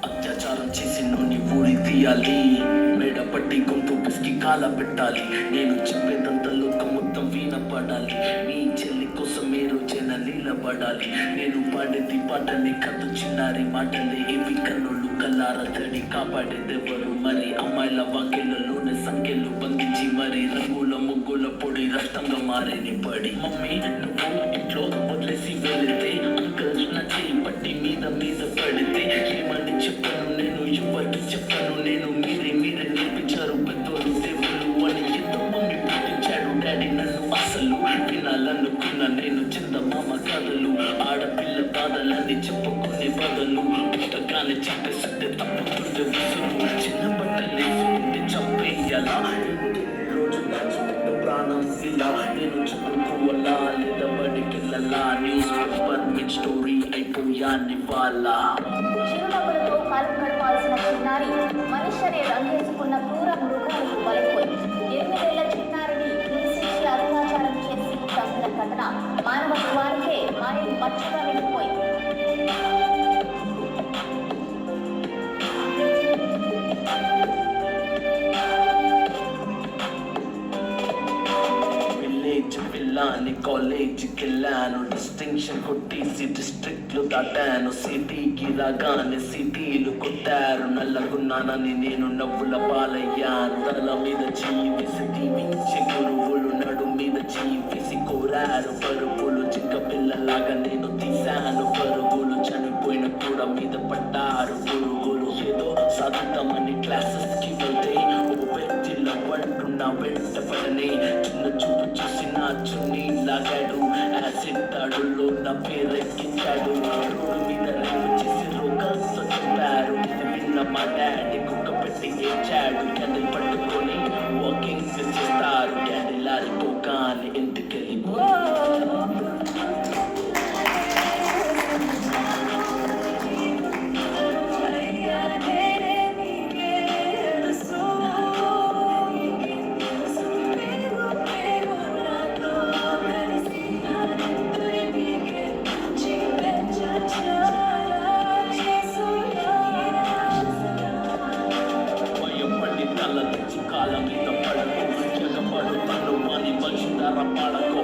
అత్యాచారం చేసి నుండి ఊరి తీయాలి, మెడపట్టి గొంతు పిసికి కాల పెట్టాలి. నేను చెప్పేదంత లోకం మొత్తం వినపడాలి. మీ చెల్లి కోసం మీరు జన నిలబడాలి. నేను పాడేది పాటలే కథ చిన్నారి మాటలే, ఇవి కన్నులు కల్లార తడి కాపాడేదెవరు మరి? అమ్మాయిల వాక్యలలోనే సంఖ్యలు బంధించి మరి రంగుల ముగ్గుల పొడి రక్తంగా మారేని పడి. మమ్మీ నువ్వు ఇంట్లో వదిలేసి వెళితే, అంకల్ నా చేయి పట్టి మీద మీద పడితే ఏమని చెప్పను నేను, ఎవరికి చెప్పను నేను? మీరే నేర్పించారు పెద్దోళ్ళు దేవుళ్ళు అని. ఎంతో మమ్మీ పుట్టించాడు డాడీ నన్ను, అసలు వినాలనుకున్న నేను చందమామ కథలు. ఆడపిల్ల బాధలని చెప్పుకునే బదులు పుస్తకాన్ని చెప్పేస్తుంటే తప్పుతుంటే విసులు. చిన్న బట్టలేసి చంపేయాలా రోజు దాచుకుంటే ప్రాణం ఇలా? నేను చదువుకోవాలా లేదా బడికెళ్ళాలా? న్యూస్ పేపర్ మిడ్ స్టోరీ అయిపోయాన్ని వాళ్ళ. చిరునవ్వులతో కాలం గడపాల్సిన చిన్నారి మనుష్యనే రంగేసుకున్న క్రూర మృగాలకు బలైపోయింది. 8 ఏళ్ల చిన్నారిని హింసించి అత్యాచారం చేసి చంపిన ఘటన మానవత్వానికే మాయం మచ్చగా వెళ్ళిపోయింది. పిల్లాని కాలేజీకి వెళ్ళాను, డిస్టింక్షన్ కొట్టేసి డిస్ట్రిక్ట్లు దాటాను. సిటీకి రాగానే సిటీలు కొట్టారు, నల్లగున్నానని నేను నవ్వుల పాలయ్యాను. తల మీద చెయ్యి వేసి దీవించే గురువులు నడు మీద చెయ్యి వేసి కోరారు పరుగులు. చిక్క పిల్లలాగా నేను తీశాను పరుగులు, చనిపోయిన కూడా మీద పడ్డారు పురుగులు. ఏదో సాధిద్దామని క్లాసెస్ కి వెళ్తే ఓ వ్యక్తిలో అంటున్నా వెంట పడనే. చిన్న చూపు చూసి నా చున్నీ లాగాడు, యాసిడ్ తాడుల్లో నా పేరెక్కించాడు. రోడ్డు మీద రేపు చేసి రోగాలతో చెప్పారు. ఇది విన్న మా డాడీ కుక్క పెట్టి ఏడ్చాడు. క్యాండిల్ పట్టుకొని వాకింగ్ చేస్తారు, క్యాండిల్ ఆరిపోగానే ఇంటికెళ్ళి కాలం మీద పడకు, ఎగపడు తను అని మనిషి ధర పడకు.